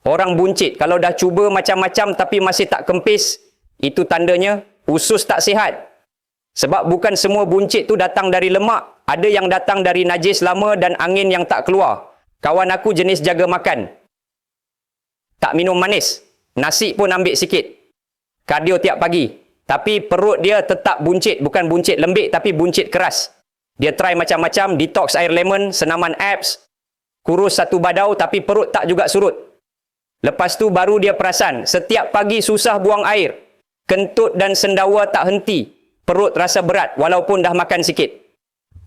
Orang buncit kalau dah cuba macam-macam tapi masih tak kempis, itu tandanya usus tak sihat. Sebab bukan semua buncit tu datang dari lemak, ada yang datang dari najis lama dan angin yang tak keluar. Kawan aku jenis jaga makan. Tak minum manis, nasi pun ambil sikit. Kardio tiap pagi. Tapi perut dia tetap buncit, bukan buncit lembik tapi buncit keras. Dia try macam-macam, detox air lemon, senaman abs, kurus satu badau tapi perut tak juga surut. Lepas tu baru dia perasan, setiap pagi susah buang air. Kentut dan sendawa tak henti. Perut rasa berat walaupun dah makan sikit.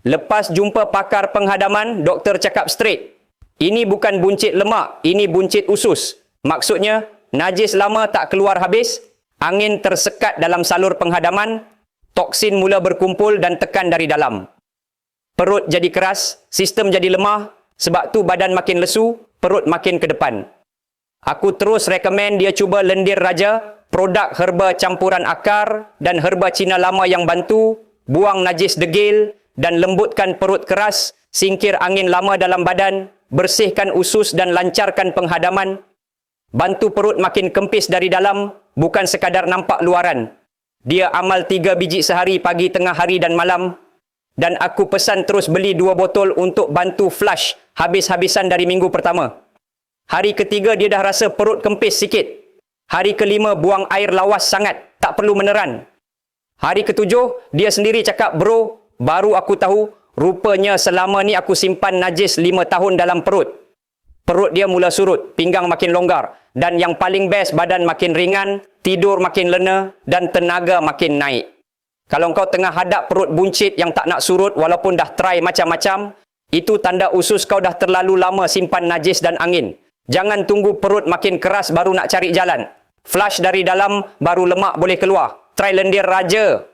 Lepas jumpa pakar penghadaman, doktor cakap straight. Ini bukan buncit lemak, ini buncit usus. Maksudnya, najis lama tak keluar habis, angin tersekat dalam salur penghadaman, toksin mula berkumpul dan tekan dari dalam. Perut jadi keras, sistem jadi lemah, sebab tu badan makin lesu, perut makin ke depan. Aku terus rekomen dia cuba lendir raja, produk herba campuran akar dan herba Cina lama yang bantu, buang najis degil dan lembutkan perut keras, singkir angin lama dalam badan, bersihkan usus dan lancarkan penghadaman. Bantu perut makin kempis dari dalam, bukan sekadar nampak luaran. Dia amal 3 biji sehari pagi, tengah hari dan malam. Dan aku pesan terus beli 2 botol untuk bantu flush habis-habisan dari minggu pertama. Hari ketiga dia dah rasa perut kempis sikit. Hari kelima buang air lawas sangat, tak perlu meneran. Hari ketujuh dia sendiri cakap, bro, baru aku tahu rupanya selama ni aku simpan najis 5 tahun dalam perut. Perut dia mula surut, pinggang makin longgar. Dan yang paling best, badan makin ringan, tidur makin lena dan tenaga makin naik. Kalau kau tengah hadap perut buncit yang tak nak surut walaupun dah try macam-macam, itu tanda usus kau dah terlalu lama simpan najis dan angin. Jangan tunggu perut makin keras baru nak cari jalan. Flush dari dalam baru lemak boleh keluar. Try lendir raja.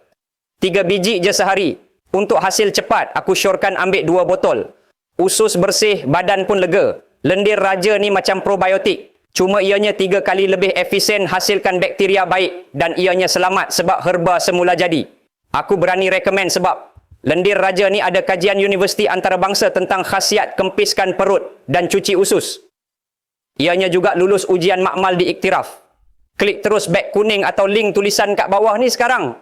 3 biji je sehari. Untuk hasil cepat, aku syorkan ambil 2 botol. Usus bersih, badan pun lega. Lendir raja ni macam probiotik. Cuma ianya 3 kali lebih efisien hasilkan bakteria baik dan ianya selamat sebab herba semula jadi. Aku berani rekomen sebab lendir raja ni ada kajian universiti antarabangsa tentang khasiat kempiskan perut dan cuci usus. Ianya juga lulus ujian makmal di iktiraf. Klik terus beg kuning atau link tulisan kat bawah ni sekarang.